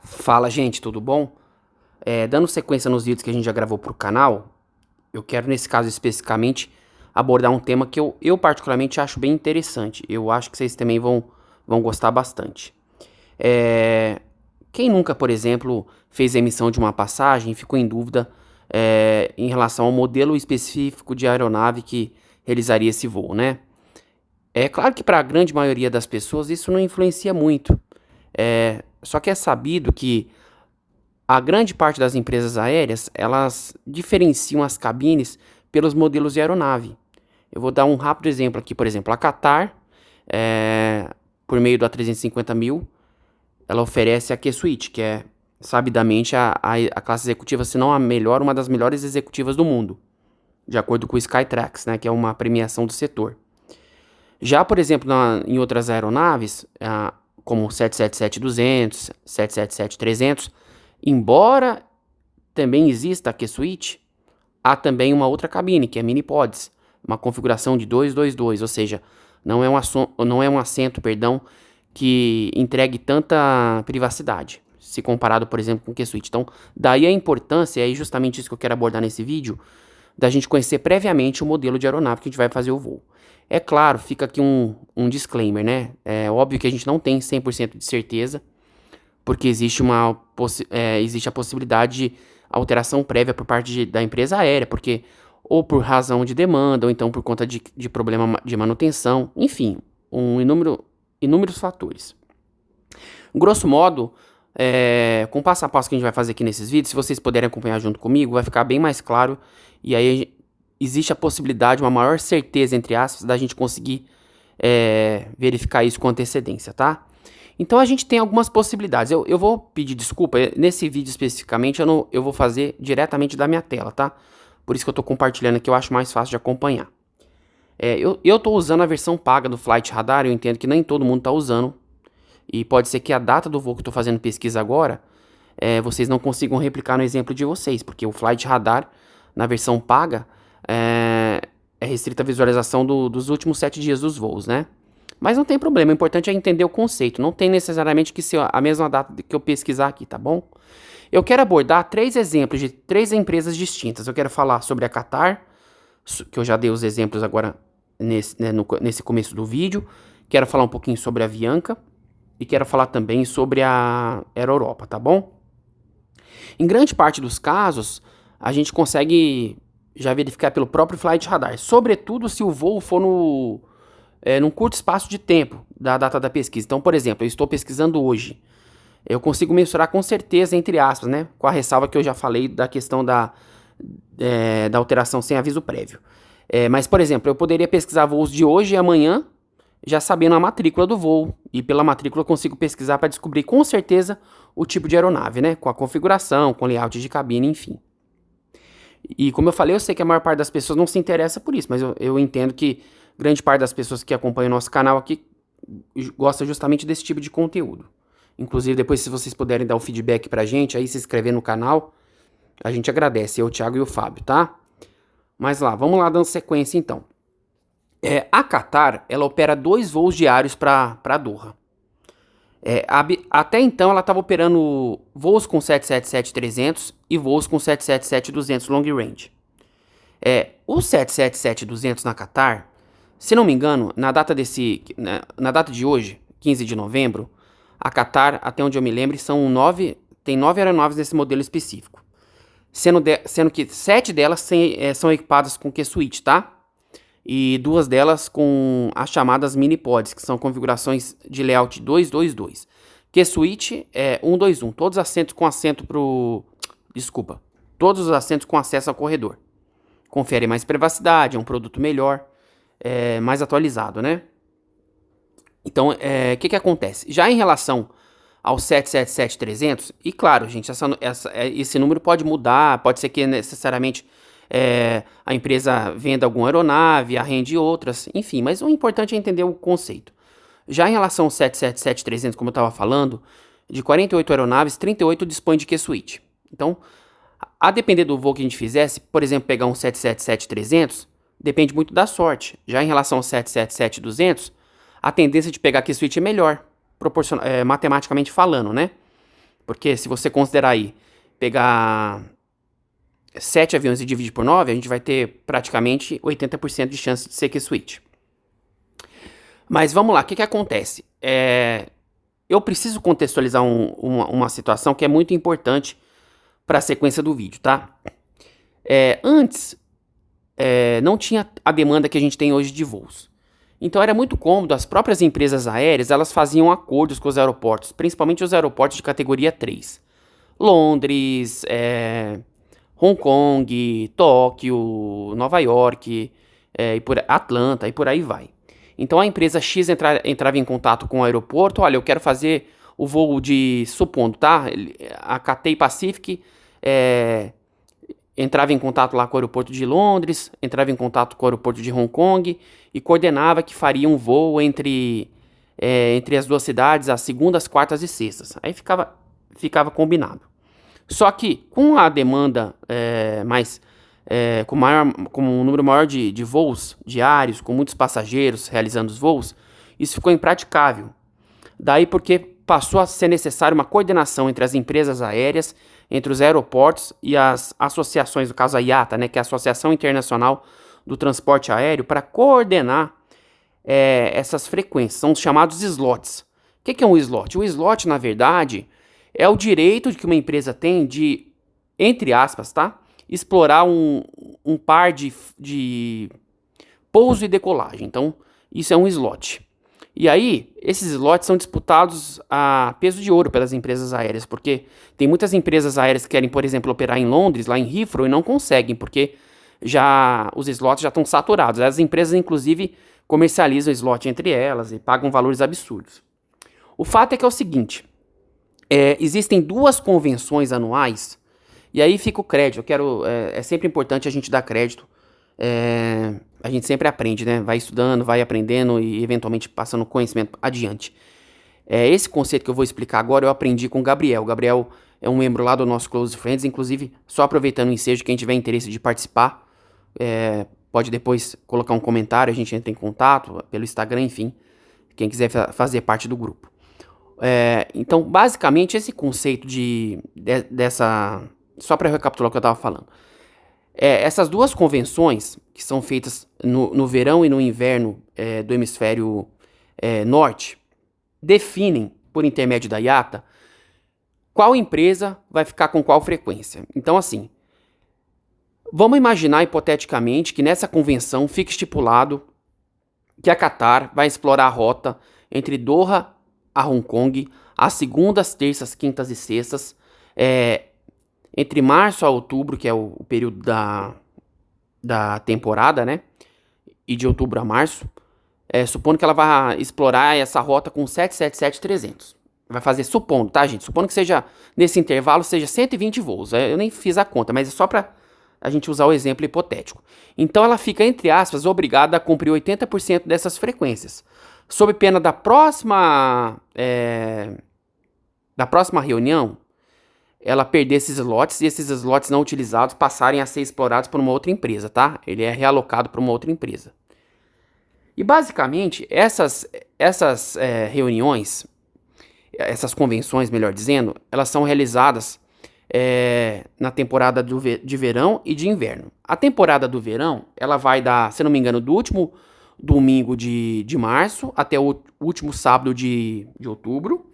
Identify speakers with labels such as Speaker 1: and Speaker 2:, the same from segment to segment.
Speaker 1: Fala, gente, tudo bom? Dando sequência nos vídeos que a gente já gravou pro canal, eu quero, nesse caso especificamente, abordar um tema que eu particularmente acho bem interessante. Eu acho que vocês também vão gostar bastante. É, Quem nunca, por exemplo, fez a emissão de uma passagem e ficou em dúvida em relação ao modelo específico de aeronave que realizaria esse voo, né? É claro que para a grande maioria das pessoas isso não influencia muito. Só que é sabido que a grande parte das empresas aéreas, elas diferenciam as cabines pelos modelos de aeronave. Eu vou dar um rápido exemplo aqui, por exemplo, a Qatar, por meio da 350.000, ela oferece a Q-Suite, que é sabidamente a classe executiva, se não a melhor, uma das melhores executivas do mundo, de acordo com o Skytrax, né, que é uma premiação do setor. Já, por exemplo, em outras aeronaves, como o 777-200, 777-300, embora também exista a Q-Suite, há também uma outra cabine, que é Mini Pods, uma configuração de 222, ou seja, não é um assento, perdão, que entregue tanta privacidade, se comparado, por exemplo, com o Q-Suite. Então, daí a importância, é justamente isso que eu quero abordar nesse vídeo, da gente conhecer previamente o modelo de aeronave que a gente vai fazer o voo. É claro, fica aqui um disclaimer, né? É óbvio que a gente não tem 100% de certeza, porque existe a possibilidade de alteração prévia por parte da empresa aérea, porque ou por razão de demanda, ou então por conta de problema de manutenção, enfim, inúmeros fatores. Grosso modo, com o passo a passo que a gente vai fazer aqui nesses vídeos, se vocês puderem acompanhar junto comigo, vai ficar bem mais claro, e aí existe a possibilidade, uma maior certeza, entre aspas, da gente conseguir verificar isso com antecedência, tá? Então a gente tem algumas possibilidades. Eu vou pedir desculpa, nesse vídeo especificamente eu vou fazer diretamente da minha tela, tá? Por isso que eu tô compartilhando aqui, eu acho mais fácil de acompanhar. Eu tô usando a versão paga do Flight Radar, eu entendo que nem todo mundo tá usando. E pode ser que a data do voo que eu tô fazendo pesquisa agora, vocês não consigam replicar no exemplo de vocês, porque o Flight Radar, na versão paga, é restrita a visualização dos últimos 7 dias dos voos, né? Mas não tem problema, o importante é entender o conceito. Não tem necessariamente que ser a mesma data que eu pesquisar aqui, tá bom? Eu quero abordar 3 exemplos de 3 empresas distintas. Eu quero falar sobre a Qatar, que eu já dei os exemplos agora nesse começo do vídeo. Quero falar um pouquinho sobre a Avianca. E quero falar também sobre a Air Europa, tá bom? Em grande parte dos casos, a gente consegue já verificar pelo próprio Flight Radar. Sobretudo se o voo for num curto espaço de tempo da data da pesquisa. Então, por exemplo, eu estou pesquisando hoje. Eu consigo mensurar com certeza, entre aspas, né? Com a ressalva que eu já falei da questão da alteração sem aviso prévio. Mas, por exemplo, eu poderia pesquisar voos de hoje e amanhã, já sabendo a matrícula do voo. E pela matrícula eu consigo pesquisar para descobrir com certeza o tipo de aeronave, né? Com a configuração, com layout de cabine, enfim. E como eu falei, eu sei que a maior parte das pessoas não se interessa por isso, mas eu entendo que grande parte das pessoas que acompanham o nosso canal aqui gosta justamente desse tipo de conteúdo. Inclusive, depois, se vocês puderem dar o feedback pra gente, aí se inscrever no canal, a gente agradece, eu, o Thiago e o Fábio, tá? Mas lá, vamos lá dando sequência então. A Qatar, ela opera 2 voos diários para Doha. Até então, ela estava operando voos com 777-300 e voos com 777-200 long range. O 777-200 na Qatar, se não me engano, na data de hoje, 15 de novembro, a Qatar, até onde eu me lembro, tem 9 aeronaves nesse modelo específico. Sendo que 7 delas são equipadas com Q-Suite, tá? E 2 delas com as chamadas Mini Pods, que são configurações de layout 222. Q-Suite é 121, todos os assentos com acesso ao corredor. Confere mais privacidade, é um produto melhor, mais atualizado, né? Então, o que acontece? Já em relação ao 777-300, e claro, gente, esse número pode mudar, pode ser que necessariamente a empresa venda alguma aeronave, arrende outras, enfim, mas o importante é entender o conceito. Já em relação ao 777-300, como eu estava falando, de 48 aeronaves, 38 dispõem de Q-Suite. Então, a depender do voo que a gente fizesse, por exemplo, pegar um 777-300, depende muito da sorte. Já em relação ao 777-200, a tendência de pegar Q-Suite é melhor, matematicamente falando, né? Porque se você considerar aí, pegar 7 aviões e dividir por 9, a gente vai ter praticamente 80% de chance de ser Q-Switch. Mas vamos lá, o que acontece? Eu preciso contextualizar uma situação que é muito importante para a sequência do vídeo, tá? Antes, não tinha a demanda que a gente tem hoje de voos. Então era muito cômodo, as próprias empresas aéreas, elas faziam acordos com os aeroportos, principalmente os aeroportos de categoria 3. Londres, Hong Kong, Tóquio, Nova York, Atlanta e por aí vai. Então a empresa X entrava em contato com o aeroporto, olha, eu quero fazer o voo de, supondo, tá? A Cathay Pacific entrava em contato lá com o aeroporto de Londres, entrava em contato com o aeroporto de Hong Kong e coordenava que faria um voo entre as duas cidades às segundas, quartas e sextas. Aí ficava combinado. Só que com a demanda com um número maior de voos diários, com muitos passageiros realizando os voos, isso ficou impraticável. Daí porque passou a ser necessário uma coordenação entre as empresas aéreas, entre os aeroportos e as associações, no caso a IATA, né, que é a Associação Internacional do Transporte Aéreo, para coordenar essas frequências. São os chamados slots. O que é um slot? O slot, na verdade, é o direito que uma empresa tem de, entre aspas, tá, explorar um par de pouso e decolagem. Então, isso é um slot. E aí, esses slots são disputados a peso de ouro pelas empresas aéreas, porque tem muitas empresas aéreas que querem, por exemplo, operar em Londres, lá em Heathrow, e não conseguem, porque os slots já estão saturados. As empresas, inclusive, comercializam slot entre elas e pagam valores absurdos. O fato é que é o seguinte, existem 2 convenções anuais, e aí fica o crédito. É sempre importante a gente dar crédito. A gente sempre aprende, né? Vai estudando, vai aprendendo e eventualmente passando conhecimento adiante. Esse conceito que eu vou explicar agora eu aprendi com o Gabriel. O Gabriel é um membro lá do nosso Close Friends. Inclusive, só aproveitando o ensejo, quem tiver interesse de participar, pode depois colocar um comentário, a gente entra em contato pelo Instagram, enfim. Quem quiser fazer parte do grupo. Então, basicamente, esse conceito dessa... Só para recapitular o que eu estava falando. Essas 2 convenções, que são feitas no verão e no inverno do hemisfério norte, definem, por intermédio da IATA, qual empresa vai ficar com qual frequência. Então, assim, vamos imaginar hipoteticamente que nessa convenção fique estipulado que a Qatar vai explorar a rota entre Doha a Hong Kong, às segundas, terças, quintas e sextas, entre março a outubro, que é o período da temporada, né? E de outubro a março, supondo que ela vai explorar essa rota com 777-300. Vai fazer, supondo, tá, gente? Supondo que seja, nesse intervalo, seja 120 voos. Eu nem fiz a conta, mas é só para a gente usar o exemplo hipotético. Então ela fica, entre aspas, obrigada a cumprir 80% dessas frequências. Sob pena da próxima reunião, ela perder esses slots e esses slots não utilizados passarem a ser explorados por uma outra empresa, tá? Ele é realocado para uma outra empresa. E basicamente, essas reuniões, essas convenções, melhor dizendo, elas são realizadas na temporada de verão e de inverno. A temporada do verão, ela vai se não me engano, do último domingo de março até o último sábado de outubro.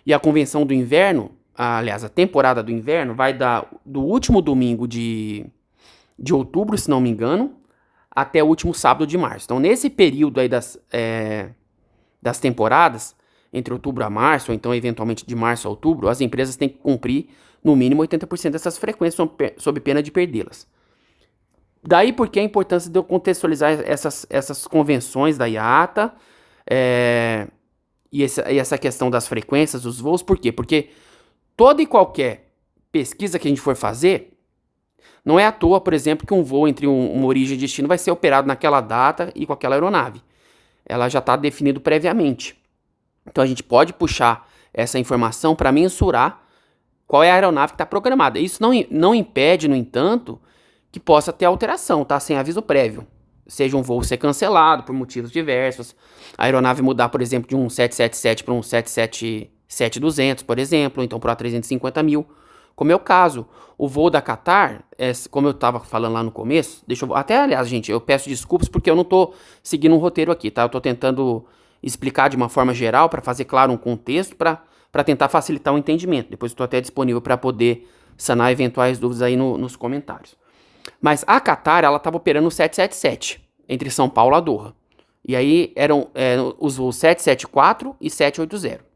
Speaker 1: E a convenção do inverno, aliás, a temporada do inverno vai do último domingo de outubro, se não me engano, até o último sábado de março. Então, nesse período aí das temporadas, entre outubro a março, ou então eventualmente de março a outubro, as empresas têm que cumprir no mínimo 80% dessas frequências sob pena de perdê-las. Daí porque a importância de eu contextualizar essas convenções da IATA e essa questão das frequências dos voos. Por quê? Porque toda e qualquer pesquisa que a gente for fazer, não é à toa, por exemplo, que um voo entre uma origem e destino vai ser operado naquela data e com aquela aeronave. Ela já está definido previamente. Então a gente pode puxar essa informação para mensurar qual é a aeronave que está programada. Isso não impede, no entanto, que possa ter alteração, tá? Sem aviso prévio. Seja um voo ser cancelado por motivos diversos, a aeronave mudar, por exemplo, de um 777 para um 777 7200, por exemplo, então por A350 mil, como é o caso. O voo da Qatar, como eu estava falando lá no começo, aliás, gente, eu peço desculpas porque eu não estou seguindo um roteiro aqui, tá? Eu estou tentando explicar de uma forma geral para fazer claro um contexto, para tentar facilitar o entendimento. Depois estou até disponível para poder sanar eventuais dúvidas aí nos comentários. Mas a Qatar, ela estava operando o 777 entre São Paulo e Doha. E aí eram os voos 774 e 780.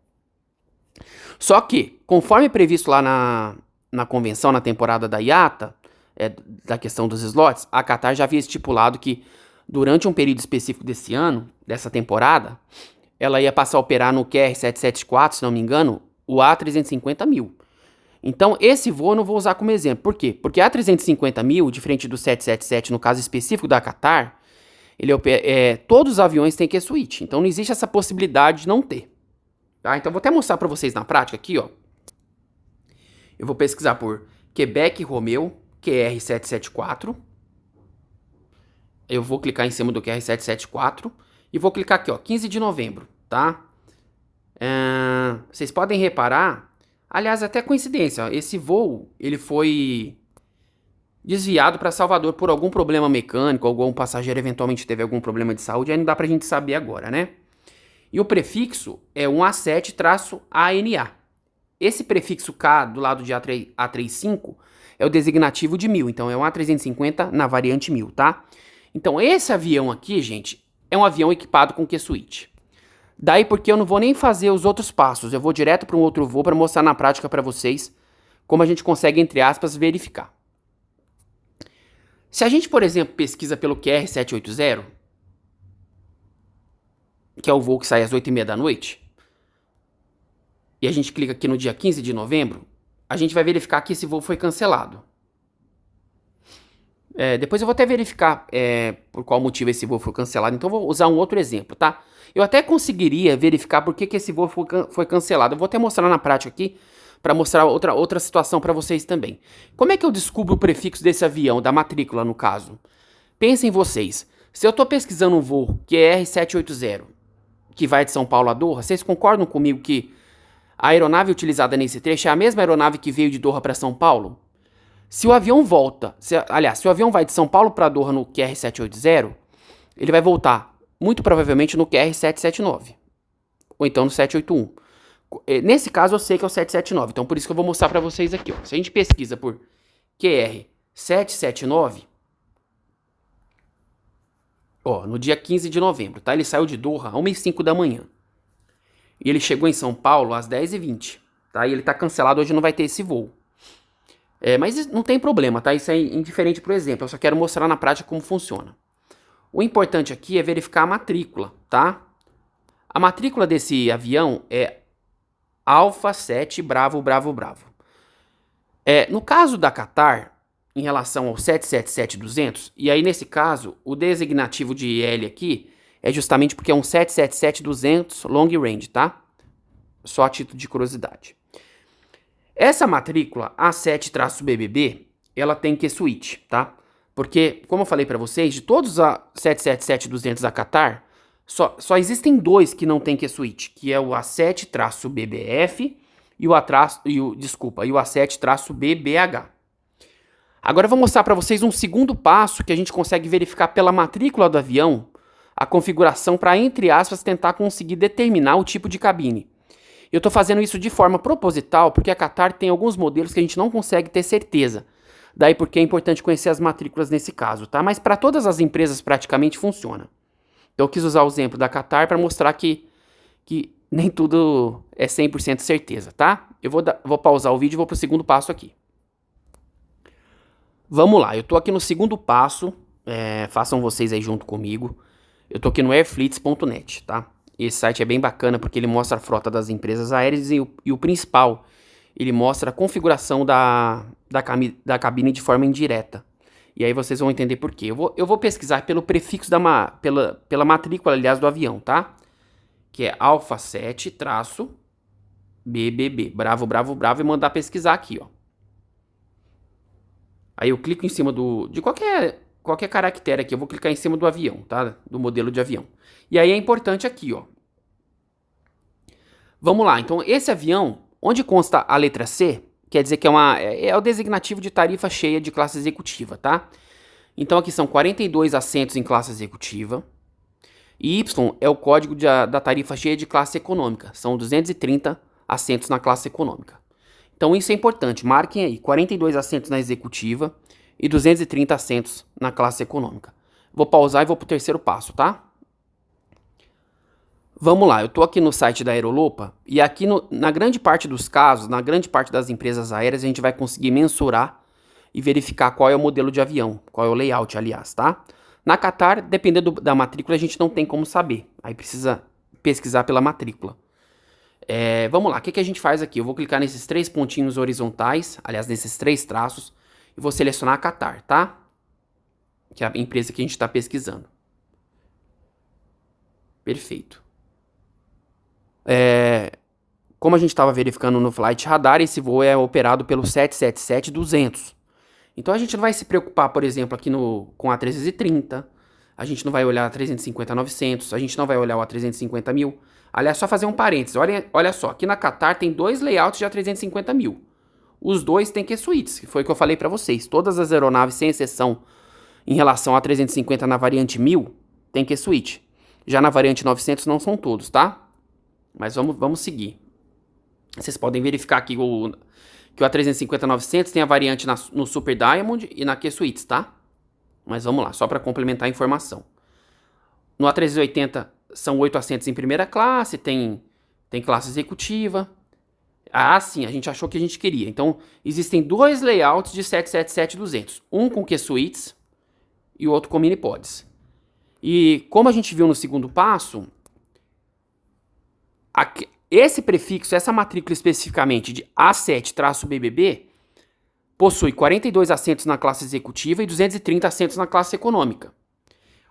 Speaker 1: Só que, conforme previsto lá na convenção, na temporada da IATA, da questão dos slots, a Qatar já havia estipulado que durante um período específico desse ano, dessa temporada, ela ia passar a operar no QR-774, se não me engano, o A350.000. Então, esse voo eu não vou usar como exemplo. Por quê? Porque a A350.000, diferente do 777 no caso específico da Qatar, todos os aviões têm Q-Switch. Então, não existe essa possibilidade de não ter. Tá? Então, vou até mostrar para vocês na prática aqui, ó. Eu vou pesquisar por Quebec Romeo QR-774. Eu vou clicar em cima do QR-774 e vou clicar aqui, ó, 15 de novembro, tá? Vocês podem reparar, aliás, até coincidência, ó, esse voo, ele foi desviado para Salvador por algum problema mecânico, algum passageiro eventualmente teve algum problema de saúde, aí não dá pra gente saber agora, né? E o prefixo é 1A7-ANA. Esse prefixo K do lado de A35 é o designativo de 1000, então é um A350 na variante 1000, tá? Então esse avião aqui, gente, é um avião equipado com Q-Switch. Daí porque eu não vou nem fazer os outros passos, eu vou direto para um outro voo para mostrar na prática para vocês como a gente consegue, entre aspas, verificar. Se a gente, por exemplo, pesquisa pelo QR-780, que é o voo que sai às 8h30 da noite, e a gente clica aqui no dia 15 de novembro, a gente vai verificar que esse voo foi cancelado. Depois eu vou até verificar por qual motivo esse voo foi cancelado, então eu vou usar um outro exemplo, tá? Eu até conseguiria verificar por que esse voo foi cancelado. Eu vou até mostrar na prática aqui, para mostrar outra situação para vocês também. Como é que eu descubro o prefixo desse avião, da matrícula no caso? Pensem vocês, se eu estou pesquisando um voo QR-780, que vai de São Paulo a Doha, vocês concordam comigo que a aeronave utilizada nesse trecho é a mesma aeronave que veio de Doha para São Paulo? Se o avião volta, se o avião vai de São Paulo para Doha no QR-780, ele vai voltar muito provavelmente no QR-779, ou então no 781. Nesse caso eu sei que é o 779, então por isso que eu vou mostrar para vocês aqui, ó. Se a gente pesquisa por QR-779, ó, no dia 15 de novembro, tá? Ele saiu de Doha às 1h05 da manhã. E ele chegou em São Paulo às 10h20, tá? E ele tá cancelado, hoje não vai ter esse voo. Mas não tem problema, tá? Isso é indiferente pro exemplo, eu só quero mostrar na prática como funciona. O importante aqui é verificar a matrícula, tá? A matrícula desse avião é Alfa 7 Bravo Bravo Bravo. No caso da Qatar, em relação ao 777-200, e aí nesse caso, o designativo de L aqui é justamente porque é um 777-200 long range, tá? Só a título de curiosidade. Essa matrícula A7-BBB, ela tem Q-Switch, tá? Porque, como eu falei para vocês, de todos os 777-200 da Qatar, só existem dois que não tem Q-Switch, que é o A7-BBF e o A7-BBH. Agora eu vou mostrar para vocês um segundo passo que a gente consegue verificar pela matrícula do avião a configuração para, entre aspas, tentar conseguir determinar o tipo de cabine. Eu estou fazendo isso de forma proposital porque a Qatar tem alguns modelos que a gente não consegue ter certeza. Daí porque é importante conhecer as matrículas nesse caso, tá? Mas para todas as empresas praticamente funciona. Então eu quis usar o exemplo da Qatar para mostrar que nem tudo é 100% certeza, tá? Eu vou pausar o vídeo e vou para o segundo passo aqui. Vamos lá, eu estou aqui no segundo passo, façam vocês aí junto comigo. Eu estou aqui no airfleets.net, tá? Esse site é bem bacana porque ele mostra a frota das empresas aéreas e o principal, ele mostra a configuração da cabine de forma indireta. E aí vocês vão entender por quê. Eu vou pesquisar pelo prefixo pela matrícula, aliás, do avião, tá? Que é Alfa 7-BBB, Bravo, Bravo, Bravo, e mandar pesquisar aqui, ó. Aí eu clico em cima de qualquer caractere aqui, eu vou clicar em cima do avião, tá? Do modelo de avião. E aí é importante aqui, ó. Vamos lá, então esse avião, onde consta a letra C, quer dizer que é o designativo de tarifa cheia de classe executiva, tá? Então aqui são 42 assentos em classe executiva. E Y é o código da tarifa cheia de classe econômica. São 230 assentos na classe econômica. Então isso é importante. Marquem aí 42 assentos na executiva e 230 assentos na classe econômica. Vou pausar e vou para o terceiro passo, tá? Vamos lá, eu estou aqui no site da Aerolopa e aqui na grande parte dos casos, na grande parte das empresas aéreas, a gente vai conseguir mensurar e verificar qual é o modelo de avião, qual é o layout, aliás, tá? Na Qatar, dependendo da matrícula, a gente não tem como saber. Aí precisa pesquisar pela matrícula. Vamos lá, o que a gente faz aqui? Eu vou clicar nesses 3 pontinhos horizontais, aliás, nesses 3 traços, e vou selecionar a Qatar, tá? Que é a empresa que a gente está pesquisando. Perfeito. Como a gente estava verificando no Flight Radar, esse voo é operado pelo 777-200. Então a gente não vai se preocupar, por exemplo, aqui com a A330, a gente não vai olhar a 350-900, a gente não vai olhar o A350.000. Aliás, só fazer um parênteses, olha só, aqui na Qatar tem 2 layouts de A350.000. Os dois têm Q-Suites, que foi o que eu falei para vocês. Todas as aeronaves, sem exceção, em relação a 350 na variante 1000, tem Q-Suite. Já na variante 900 não são todos, tá? Mas vamos seguir. Vocês podem verificar aqui que o A350-900 tem a variante no Super Diamond e na Q-Suites, tá? Mas vamos lá, só para complementar a informação. No A380 são 8 assentos em primeira classe, tem classe executiva. Ah, sim, a gente achou que a gente queria. Então, existem 2 layouts de 777-200. Um com Q-Suites e o outro com mini-pods. E como a gente viu no segundo passo, esse prefixo, essa matrícula especificamente de A7-BBB, possui 42 assentos na classe executiva e 230 assentos na classe econômica.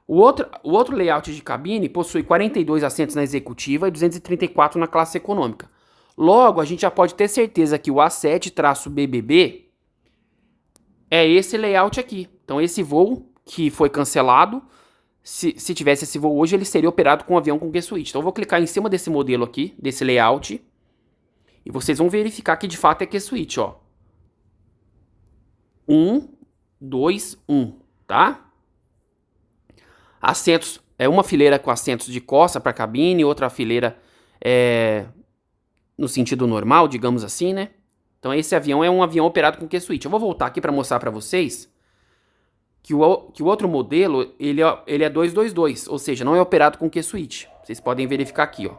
Speaker 1: O outro layout de cabine possui 42 assentos na executiva e 234 na classe econômica. Logo, a gente já pode ter certeza que o A7-BBB é esse layout aqui. Então, esse voo que foi cancelado, se tivesse esse voo hoje, ele seria operado com um avião com Q-Suite. Então, eu vou clicar em cima desse modelo aqui, desse layout, e vocês vão verificar que de fato é Q-Suite, ó. 1, 2, 1, tá? Assentos, uma fileira com assentos de costa para cabine, outra fileira no sentido normal, digamos assim, né? Então esse avião é um avião operado com Q-Suite. Eu vou voltar aqui para mostrar para vocês que o outro modelo, ele é 222, ou seja, não é operado com Q-Suite. Vocês podem verificar aqui, ó.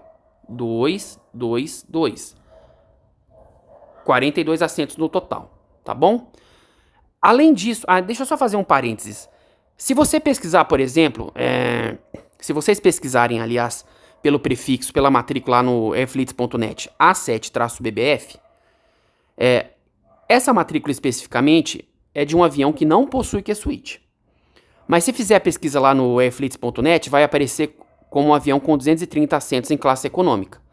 Speaker 1: 222. 42 assentos no total, tá bom? Além disso, deixa eu só fazer um parênteses. Se você pesquisar, por exemplo, se vocês pesquisarem, aliás, pelo prefixo, pela matrícula lá no airfleets.net, A7-BBF, essa matrícula especificamente é de um avião que não possui Q-Suite. Mas se fizer a pesquisa lá no airfleets.net, vai aparecer como um avião com 230 assentos em classe econômica.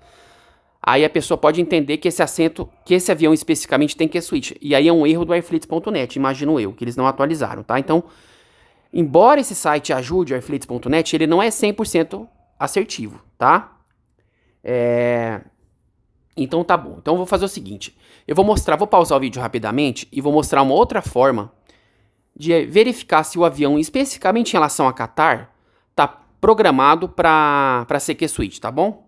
Speaker 1: Aí a pessoa pode entender que esse avião especificamente tem Q-Suite. E aí é um erro do airfleets.net, imagino eu, que eles não atualizaram, tá? Então, embora esse site ajude o airfleets.net, ele não é 100% assertivo, tá? Então tá bom. Então eu vou fazer o seguinte. Vou pausar o vídeo rapidamente e vou mostrar uma outra forma de verificar se o avião, especificamente em relação a Qatar, tá programado para ser Q-Suite, tá bom?